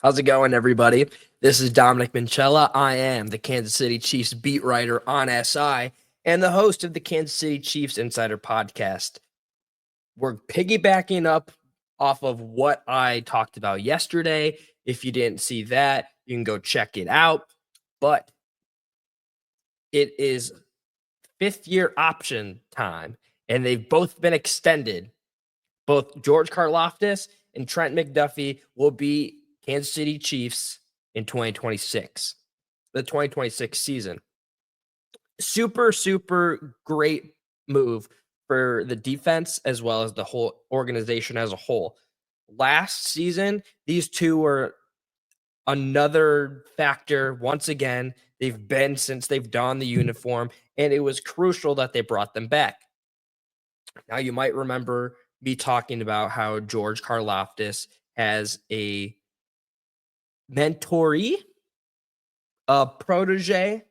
How's it going, everybody? This is Dominic Minchella. I am the Kansas City Chiefs beat writer on SI and the host of the Kansas City Chiefs Insider Podcast. We're piggybacking up off of what I talked about yesterday. If you didn't see that, you can go check it out. But it is fifth year option time, and they've both been extended. Both George Karlaftis and Trent McDuffie will be Kansas City Chiefs in 2026, the 2026 season. Super great move for the defense as well as the whole organization as a whole. Last season, these two were another factor. Once again, they've been since they've donned the uniform, and it was crucial that they brought them back. Now, you might remember me talking about how George Karlaftis has a mentoree, a protege,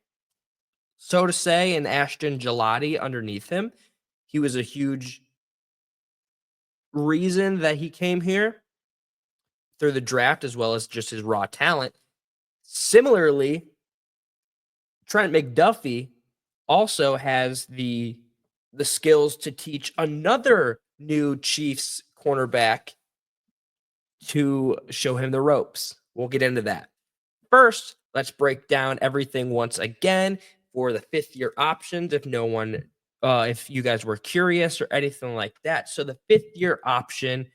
so to say, in Ashton Gelati underneath him. He was a huge reason that he came here through the draft as well as just his raw talent. Similarly, Trent McDuffie also has the skills to teach another new Chiefs cornerback to show him the ropes. We'll get into that. First, let's break down everything once again for the fifth year options. If you guys were curious or anything like that. So the fifth year option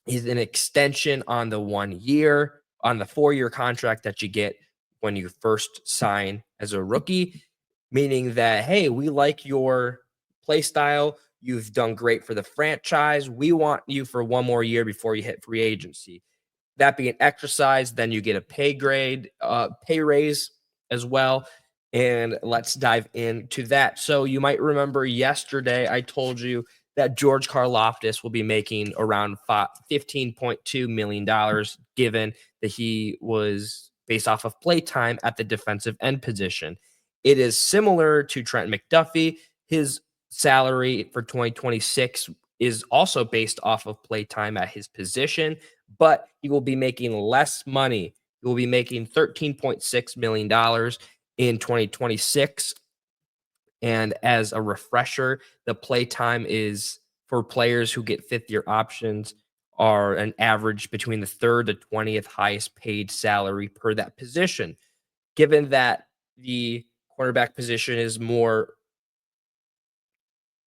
is an extension on the 1 year, on the 4-year contract that you get when you first sign as a rookie, meaning that, hey, we like your play style. You've done great for the franchise. We want you for 1 more year before you hit free agency. That being exercised, then you get a pay raise as well. And let's dive into that. So you might remember yesterday I told you that George Karlaftis will be making around $15.2 million, given that he was based off of play time at the defensive end position. It is similar to Trent McDuffie. His salary for 2026 is also based off of play time at his position, but he will be making less money. He will be making $13.6 million in 2026. And as a refresher, the play time is for players who get fifth year options are an average between the third to 20th highest paid salary per that position. Given that the cornerback position is more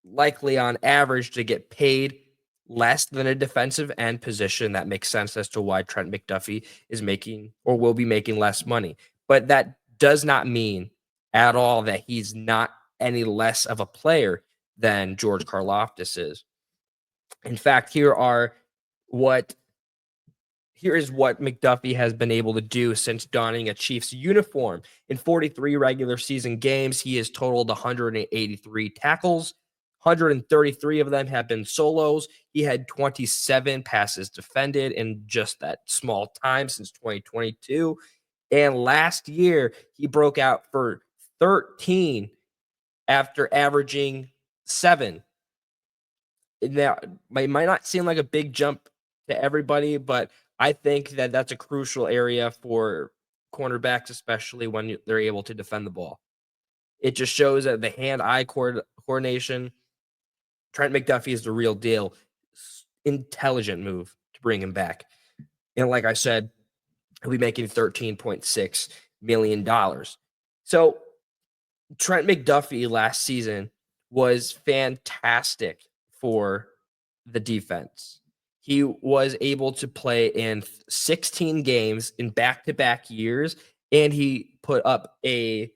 likely on average to get paid less than a defensive end position, that makes sense as to why Trent McDuffie is making or will be making less money. But that does not mean at all that he's not any less of a player than George Karlaftis is. In fact, here is what McDuffie has been able to do since donning a Chiefs uniform. In 43 regular season games, he has totaled 183 tackles. 133 of them have been solos. He had 27 passes defended in just that small time since 2022. And last year, he broke out for 13 after averaging 7. Now, it might not seem like a big jump to everybody, but I think that that's a crucial area for cornerbacks, especially when they're able to defend the ball. It just shows that the hand-eye coordination, Trent McDuffie is the real deal. Intelligent move to bring him back. And like I said, he'll be making $13.6 million. So Trent McDuffie last season was fantastic for the defense. He was able to play in 16 games in back-to-back years, and he put up a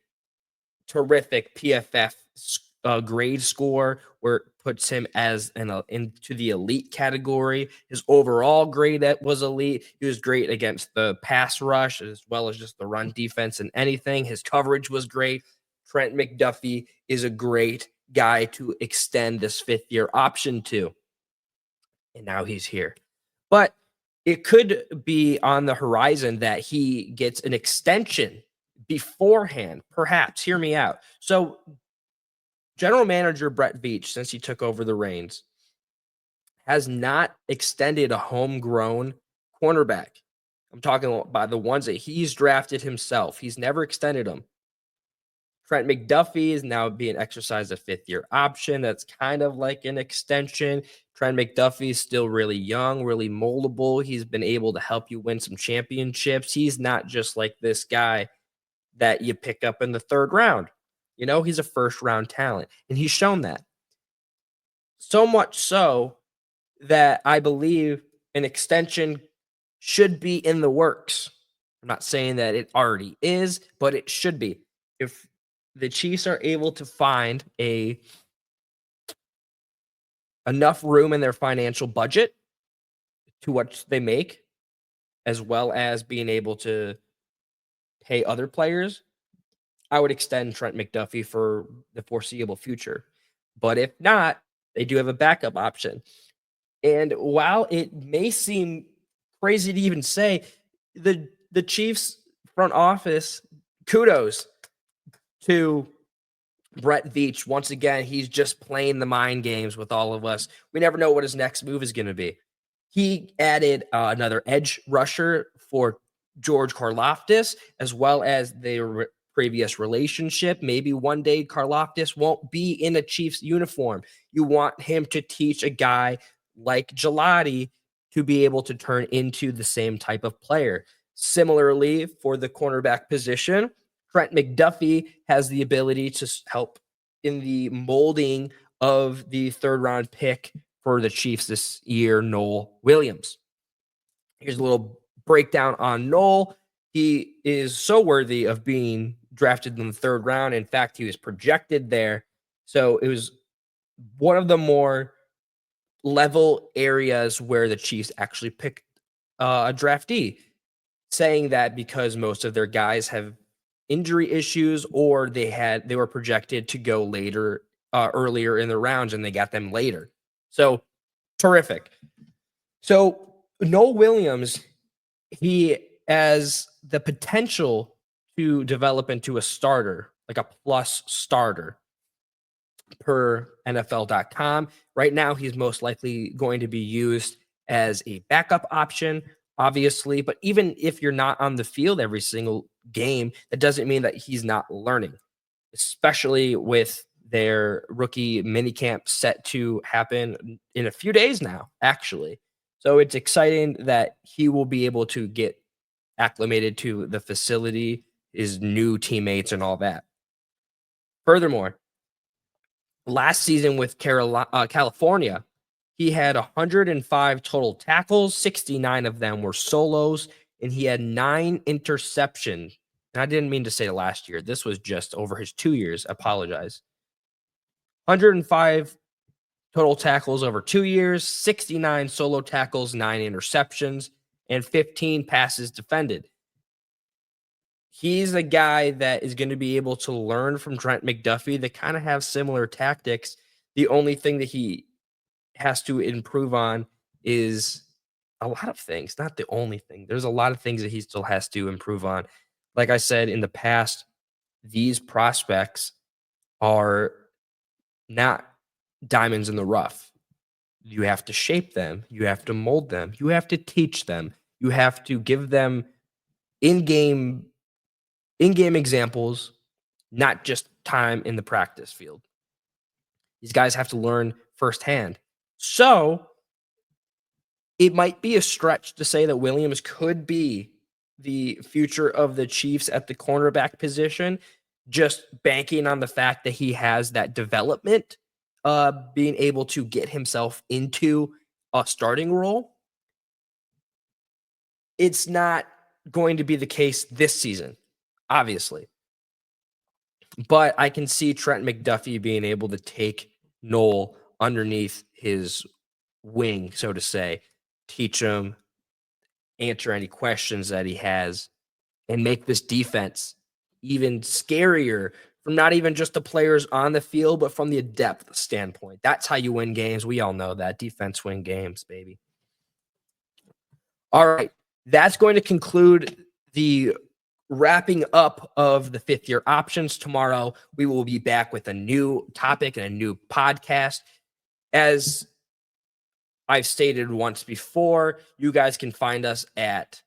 terrific PFF grade score where it puts him as into the elite category. His overall grade was elite. He was great against the pass rush as well as just the run defense and anything. His coverage was great. Trent McDuffie is a great guy to extend this fifth year option to. And now he's here. But it could be on the horizon that he gets an extension beforehand. Perhaps, hear me out. So, general manager Brett Veach, since he took over the reins, has not extended a homegrown cornerback. I'm talking about the ones that he's drafted himself. He's never extended them. Trent McDuffie is now being exercised a fifth-year option. That's kind of like an extension. Trent McDuffie is still really young, really moldable. He's been able to help you win some championships. He's not just like this guy that you pick up in the third round. He's a first-round talent, and he's shown that. So much so that I believe an extension should be in the works. I'm not saying that it already is, but it should be. If the Chiefs are able to find enough room in their financial budget to what they make, as well as being able to pay other players, I would extend Trent McDuffie for the foreseeable future. But if not, they do have a backup option. And while it may seem crazy to even say, the Chiefs front office, kudos to Brett Veach. Once again, he's just playing the mind games with all of us. We never know what his next move is going to be. He added another edge rusher for George Karlaftis, as well as their previous relationship. Maybe one day Karlaftis won't be in a Chiefs uniform. You want him to teach a guy like Gelati to be able to turn into the same type of player. Similarly, for the cornerback position, Trent McDuffie has the ability to help in the molding of the third round pick for the Chiefs this year, Noel Williams. Here's a little breakdown on Noel. He is so worthy of being drafted in the third round. In fact, he was projected there. So it was one of the more level areas where the Chiefs actually picked a draftee, saying that because most of their guys have injury issues or they were projected to go later, earlier in the rounds, and they got them later. So terrific. So Noel Williams, he has the potential to develop into a starter, like a plus starter per NFL.com. Right now, he's most likely going to be used as a backup option, obviously. But even if you're not on the field every single game, that doesn't mean that he's not learning, especially with their rookie minicamp set to happen in a few days now, actually. So it's exciting that he will be able to get acclimated to the facility, his new teammates, and all that. Furthermore, last season with California, he had 105 total tackles, 69 of them were solos, and he had 9 interceptions. And I didn't mean to say last year. This was just over his 2 years. Apologize. 105 total tackles over 2 years, 69 solo tackles, 9 interceptions, and 15 passes defended. He's a guy that is going to be able to learn from Trent McDuffie. They kind of have similar tactics. The only thing that he has to improve on is a lot of things, not the only thing. There's a lot of things that he still has to improve on. Like I said in the past, these prospects are not diamonds in the rough. You have to shape them, you have to mold them, you have to teach them, you have to give them in-game examples, not just time in the practice field. These guys have to learn firsthand. So it might be a stretch to say that Williams could be the future of the Chiefs at the cornerback position, just banking on the fact that he has that development, being able to get himself into a starting role. It's not going to be the case this season, obviously. But I can see Trent McDuffie being able to take Noel underneath his wing, so to say, teach him, answer any questions that he has, and make this defense even scarier from not even just the players on the field, but from the depth standpoint. That's how you win games. We all know that. Defense win games, baby. All right. That's going to conclude the wrapping up of the fifth year options. Tomorrow, we will be back with a new topic and a new podcast. As I've stated once before, you guys can find us at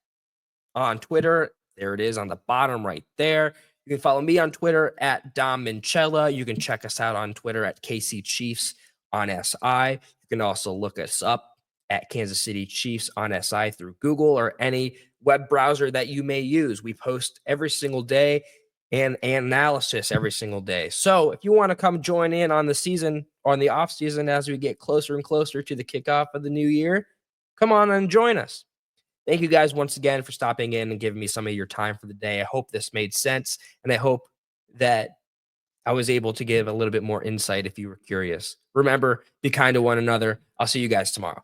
on Twitter. There it is on the bottom right there. You can follow me on Twitter at Dom Minchella. You can check us out on Twitter at KC Chiefs on SI. You can also look us up at Kansas City Chiefs on SI through Google or any web browser that you may use. We post every single day and analysis every single day. So if you want to come join in on the season, on the off season, as we get closer and closer to the kickoff of the new year, come on and join us. Thank you guys once again for stopping in and giving me some of your time for the day. I hope this made sense, and I hope that I was able to give a little bit more insight if you were curious. Remember, be kind to one another. I'll see you guys tomorrow.